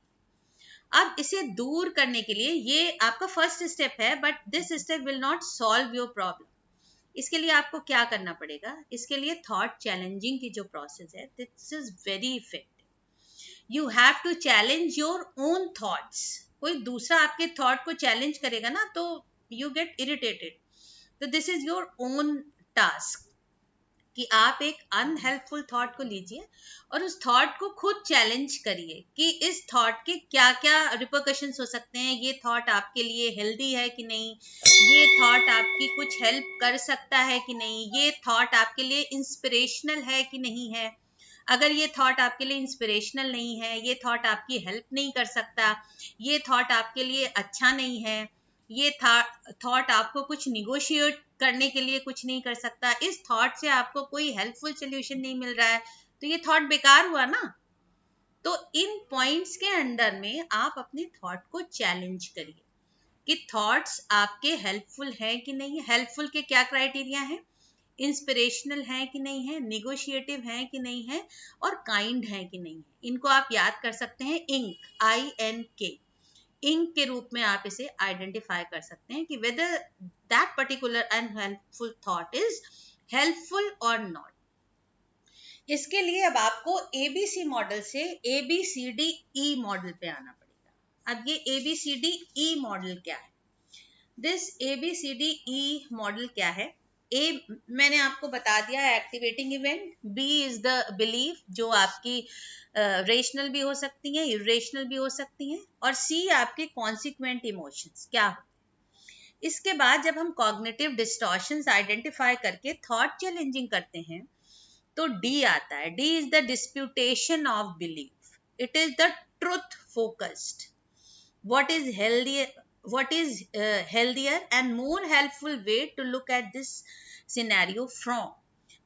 अब इसे दूर करने के लिए ये आपका फर्स्ट स्टेप है, but this step will not solve your problem. इसके लिए आपको क्या करना पड़ेगा, इसके लिए थॉट चैलेंजिंग की जो प्रोसेस है, this is very effective. You have to challenge your own thoughts. कोई दूसरा आपके थॉट को चैलेंज करेगा ना तो you get irritated. So this is your own task कि आप एक अनहेल्पफुल थॉट को लीजिए और उस थॉट को खुद चैलेंज करिए कि इस थॉट के क्या क्या रिपरकशंस हो सकते हैं. ये थॉट आपके लिए हेल्दी है कि नहीं, ये थॉट आपकी कुछ हेल्प कर सकता है कि नहीं, ये थॉट आपके लिए इंस्पिरेशनल है कि नहीं है. अगर ये थॉट आपके लिए इंस्पिरेशनल नहीं है, ये थॉट आपकी हेल्प नहीं कर सकता, ये थॉट आपके लिए अच्छा नहीं है, ये थॉट आपको कुछ निगोशिएट करने के लिए कुछ नहीं कर सकता, इस थॉट से आपको कोई हेल्पफुल सोल्यूशन नहीं मिल रहा है, तो ये थॉट बेकार हुआ ना. तो इन पॉइंट्स के अंडर में आप अपने थॉट को चैलेंज करिए कि थॉट्स आपके हेल्पफुल है कि नहीं. हेल्पफुल के क्या क्राइटेरिया है, इंस्पिरेशनल है कि नहीं है, निगोशिएटिव है कि नहीं है, और काइंड है कि नहीं है. इनको आप याद कर सकते हैं INK इंक के रूप में आप इसे आइडेंटिफाई कर सकते हैं कि whether that particular unhelpful thought is helpful or not. इसके लिए अब आपको ABC मॉडल से ABCDE मॉडल पे आना पड़ेगा. अब ये ABCDE मॉडल क्या है, दिस ABCDE मॉडल क्या है. ए मैंने आपको बता दिया activating event, B is the belief जो आपकी रेशनल भी हो सकती हैं, इरेशनल भी हो सकती हैं, और सी आपके कॉन्सिक्वेंट इमोशंस क्या हो. इसके बाद जब हम कॉग्निटिव डिस्टॉर्शंस आइडेंटिफाई करके थॉट चैलेंजिंग करते हैं तो डी आता है. D is the disputation of belief. It is the truth focused. what is healthier what is healthier and more helpful way to look at this scenario from.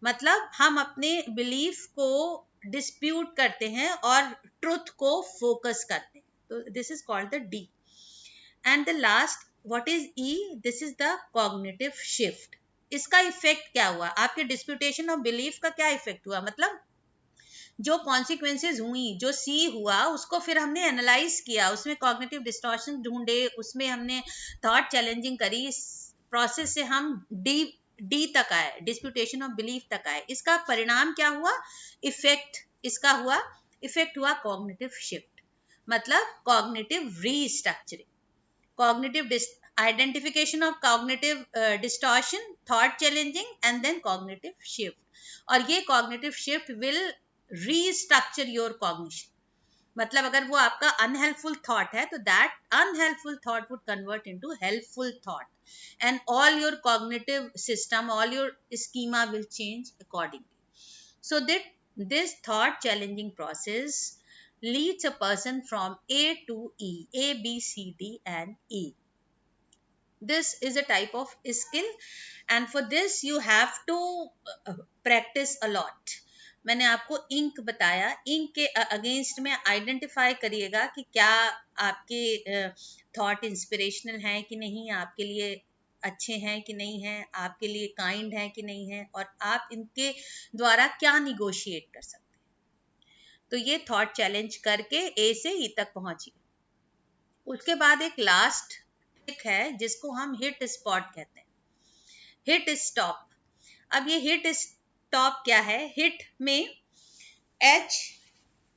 मतलब हम अपने belief को dispute करते हैं और ट्रुथ को फोकस करते हैं. तो this is called the D. And the last what is E. This is the cognitive shift. इसका इफेक्ट क्या हुआ? आपके डिस्प्यूटेशन ऑफ बिलीफ का क्या इफेक्ट हुआ? मतलब जो कॉन्सिक्वेंसेज हुई, जो सी हुआ, उसको फिर हमने एनालाइज किया, उसमें कॉग्निटिव डिस्टॉर्शन ढूंढे, उसमें हमने थॉट चैलेंजिंग करी. इस प्रोसेस से हम डी तक आए, डिस्प्यूटेशन ऑफ बिलीफ तक आए. इसका परिणाम क्या हुआ? इफेक्ट इसका हुआ, इफेक्ट हुआ कॉग्निटिव शिफ्ट, मतलब cognitive restructuring, cognitive identification of cognitive distortion, thought challenging, and then cognitive shift. और ये cognitive shift will restructure your cognition. मतलब अगर वो आपका अनहेल्पफुल थॉट है तो that अनहेल्पफul thought would convert into helpful thought, and all your cognitive system, all your schema will change accordingly. So that this thought challenging process leads a person from A to E, A, B, C, D, and E. This is a type of skill, and for this you have to practice a lot. मैंने आपको ink बताया. Ink के against में identify करिएगा कि क्या आपके thought inspirational हैं कि नहीं, आपके लिए अच्छे हैं कि नहीं हैं, आपके लिए काइंड हैं कि नहीं हैं, और आप इनके द्वारा क्या निगोशिएट कर सकते हैं. तो ये थॉट चैलेंज करके ए से ई तक पहुंचिए. उसके बाद एक लास्ट है जिसको हम हिट स्पॉट कहते हैं, हिट स्टॉप. अब ये हिट स्टॉप क्या है? हिट में H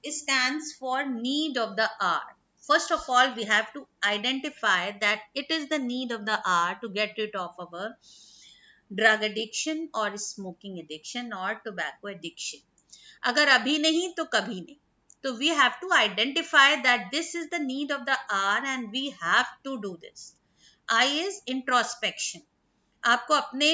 stands for need of the hour. First of all, we have to identify that it is the need of the hour to get rid of our drug addiction or smoking addiction or tobacco addiction. अगर अभी नहीं तो कभी नहीं. So we have to identify that this is the need of the hour and we have to do this. I is introspection. आपको अपने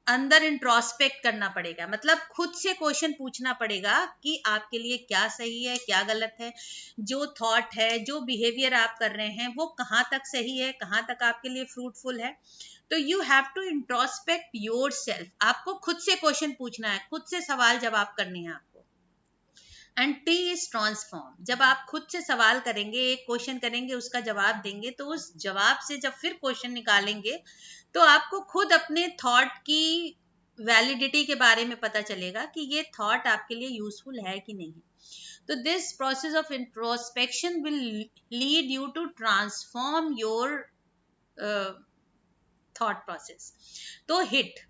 अंदर introspect करना पड़ेगा, मतलब खुद से क्वेश्चन पूछना पड़ेगा कि आपके लिए क्या सही है, क्या गलत है, जो थॉट है, जो बिहेवियर आप कर रहे हैं वो कहाँ तक सही है, कहाँ तक आपके लिए फ्रूटफुल है. तो you have to introspect yourself. आपको खुद से क्वेश्चन पूछना है, खुद से सवाल जवाब करने हैं आपको. And T is transform. जब आप खुद से सवाल करेंगे, एक क्वेश्चन करेंगे, उसका जवाब देंगे, तो उस जवाब से जब फिर क्वेश्चन निकालेंगे तो आपको खुद अपने थॉट की वैलिडिटी के बारे में पता चलेगा कि ये थॉट आपके लिए यूजफुल है कि नहीं. तो this process of introspection will lead you to transform your thought process. तो HIT,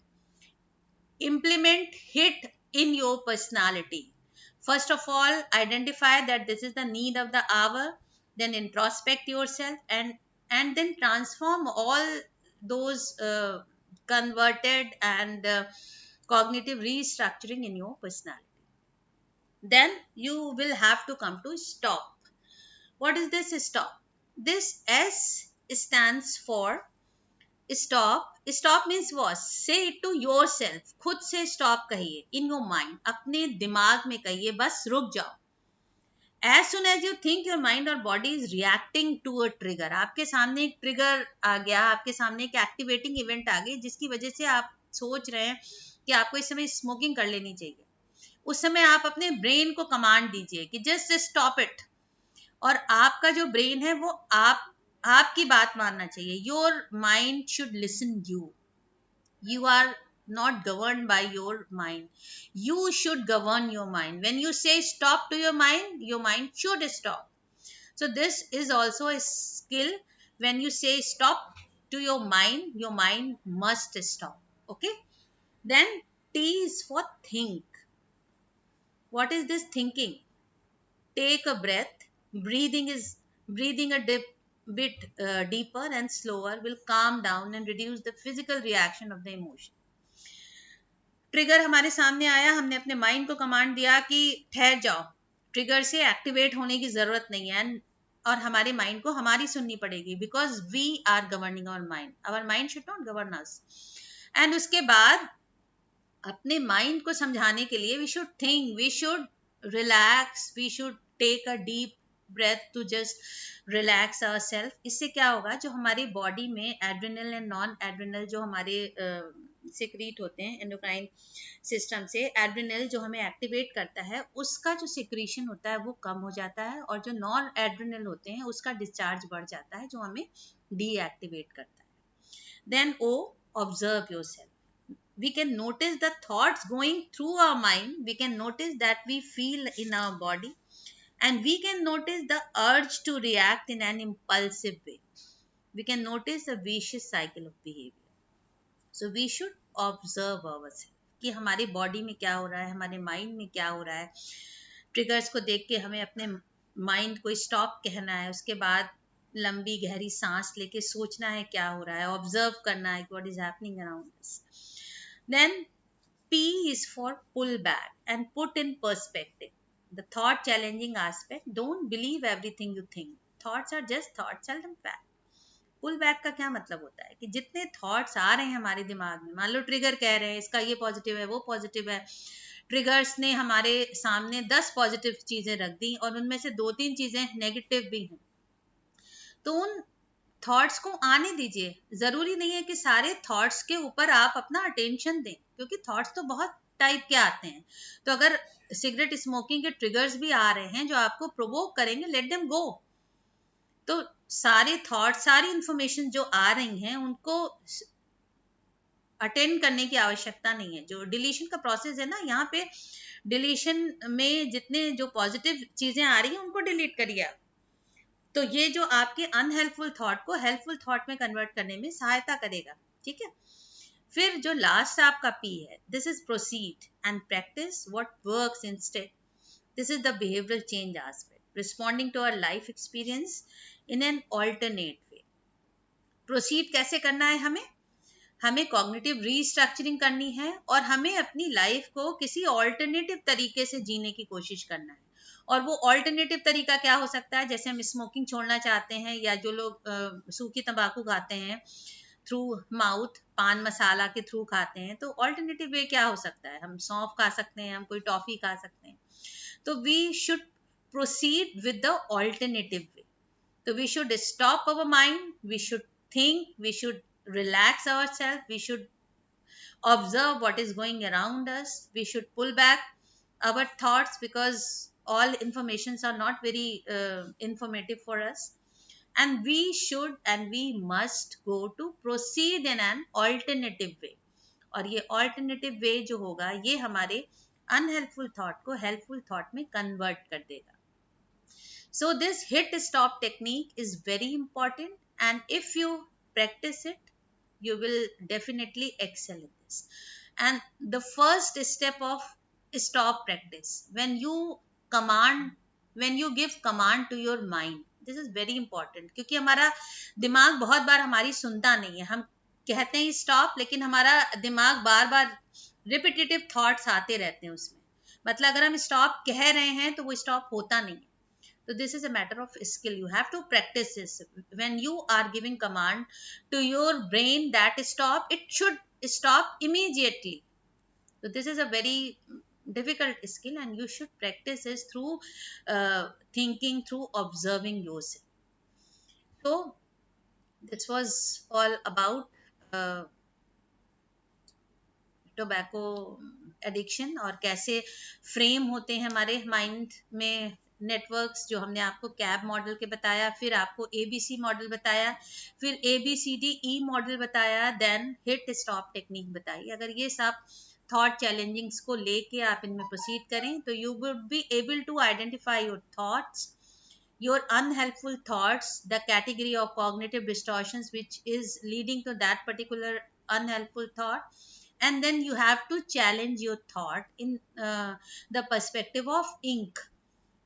implement HIT in your personality. First of all, identify that this is the need of the hour, then introspect yourself, and then transform all those converted and cognitive restructuring in your personality. Then you will have to come to stop. What is this stop? This S stands for stop. Stop means what? Say it to yourself. खुद से stop कहिए. In your mind, अपने दिमाग में कहिए, बस रुक जाओ. As soon as you think, your mind or body is reacting to a trigger. आपके सामने एक ट्रिगर आ गया, आपके सामने एक एक्टिवेटिंग इवेंट आ गई जिसकी वजह से आप सोच रहे हैं कि आपको इस समय स्मोकिंग कर लेनी चाहिए. उस समय आप अपने ब्रेन को कमांड दीजिए कि जस्ट स्टॉप इट, और आपका जो ब्रेन है वो आपकी बात मानना चाहिए. Your mind should listen you. You are not governed by your mind. You should govern your mind. When you say stop to your mind should stop. So this is also a skill. When you say stop to your mind must stop. Okay. Then T is for think. What is this thinking? Take a breath. Breathing a bit deeper and slower will calm down and reduce the physical reaction of the emotion. Trigger हमारे सामने आया, हमने अपने mind को command दिया कि ठहर जाओ. ट्रिगर से एक्टिवेट होने की जरूरत नहीं है, और हमारे माइंड को हमारी सुननी पड़ेगी, because we are governing our mind. Our mind should not govern us. And उसके बाद अपने माइंड को समझाने के लिए we should think, we should relax, we should take a deep breath to just relax ourself. इससे क्या होगा, जो हमारी बॉडी में एड्रिनल एंड नॉन एड्रिनल जो हमारे सिक्रीट होते हैं एंडोक्राइन सिस्टम से, एड्रिनल जो हमें एक्टिवेट करता है उसका जो सिक्रीशन होता है वो कम हो जाता है, और जो नॉन एड्रिनल होते हैं उसका डिस्चार्ज बढ़ जाता है जो हमें डीएक्टिवेट करता है. Then O, observe yourself. We can notice the thoughts going through our mind, we can notice that we feel in our body, and we can notice the urge to react in an impulsive way. We can notice a vicious cycle of behavior. So we should observe ourselves कि हमारी body में क्या हो रहा है, हमारे mind में क्या हो रहा है. ट्रिगर्स को देख के हमें अपने माइंड को स्टॉप कहना है, उसके बाद लंबी गहरी सांस लेके सोचना है क्या हो रहा है, ऑब्जर्व करना है what is happening around us. Then P is for pull back and put in perspective. The thought challenging aspect. Don't believe everything you think. Thoughts are just thoughts, seldom fact. Pull back का क्या मतलब होता है कि जितने thoughts आ रहे हैं हमारे दिमाग में, मान लो ट्रिगर कह रहे हैं इसका ये पॉजिटिव है वो पॉजिटिव है, ट्रिगर्स ने हमारे सामने 10 पॉजिटिव चीजें रख दी और उनमें से 2-3 चीजें नेगेटिव भी हैं, तो उन थॉट्स को आने दीजिए. जरूरी नहीं है कि सारे थॉट्स के ऊपर आप अपना अटेंशन दें, क्योंकि थॉट्स तो बहुत टाइप के आते हैं. तो अगर सिगरेट स्मोकिंग के ट्रिगर्स भी आ रहे हैं जो आपको प्रोवोक करेंगे, लेट देम गो. तो सारे थॉट्स, सारी इंफॉर्मेशन जो आ रही हैं उनको अटेंड करने की आवश्यकता नहीं है. जो डिलीशन का प्रोसेस है ना, यहाँ पे डिलीशन में जितने जो पॉजिटिव चीजें आ रही हैं उनको डिलीट करिए आप. तो ये जो आपके अनहेल्पफुल थॉट को हेल्पफुल थॉट में कन्वर्ट करने में सहायता करेगा. ठीक है. फिर जो लास्ट आपका पी है, this is proceed and practice what works instead. This is the behavioural change aspect, responding to our life experience in an alternate way. Proceed कैसे करना है, हमें कॉग्निटिव रीस्ट्रक्चरिंग करनी है और हमें अपनी लाइफ को किसी ऑल्टरनेटिव तरीके से जीने की कोशिश करना है. और वो ऑल्टरनेटिव तरीका क्या हो सकता है, जैसे हम स्मोकिंग छोड़ना चाहते हैं या जो लोग सूखी तंबाकू खाते हैं थ्रू माउथ, पान मसाला के थ्रू खाते हैं, तो ऑल्टरनेटिव वे क्या हो सकता है, हम सौंफ खा सकते हैं, हम कोई टॉफी खा सकते हैं. तो we should proceed with the alternative way. तो we should stop our mind, we should think, we should relax ourselves, we should observe what is going around us, we should pull back our thoughts because all informations are not very informative for us, and we should and we must go to proceed in an alternative way. और ये alternative way जो होगा ये हमारे unhelpful thought को helpful thought में convert कर देगा. So this hit stop technique is very important, and if you practice it, you will definitely excel in this. And the first step of stop practice, when you give command to your mind, this is very important, क्योंकि हमारा दिमाग बहुत बार हमारी सुनता नहीं है. हम कहते हैं स्टॉप, लेकिन हमारा दिमाग बार बार रिपीटेटिव थॉट्स आते रहते हैं उसमें. मतलब अगर हम स्टॉप कह रहे हैं तो वो स्टॉप होता नहीं है. So this is a matter of skill. You have to practice this. When you are giving command to your brain that stop, it should stop immediately. So this is a very difficult skill, and you should practice this through thinking, through observing yourself. So this was all about tobacco addiction और कैसे frame होते हैं हमारे mind में networks, जो हमने आपको cab model के बताया, फिर आपको ABC मॉडल बताया, फिर ABCDE मॉडल बताया, देन हिट स्टॉप टेक्निक बताई. अगर ये सब थॉट चैलेंजिंग्स को लेके आप इनमें प्रोसीड करें तो you would be able to identify your thoughts, your unhelpful thoughts, the category of cognitive distortions which is leading to that particular unhelpful thought, and then you have to challenge your thought in the perspective of ink,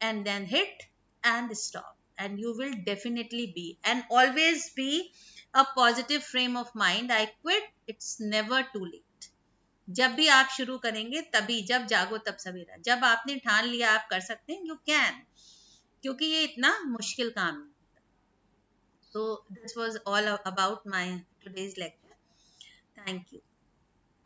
and then hit and stop, and you will definitely be and always be a positive frame of mind. I quit, it's never too late. जब भी आप शुरू करेंगे तभी, जब जागो तब सवेरा, जब आपने ठान लिया आप कर सकते हैं, यू कैन, क्योंकि ये इतना मुश्किल काम नहीं. So this was all about my today's lecture. Thank you.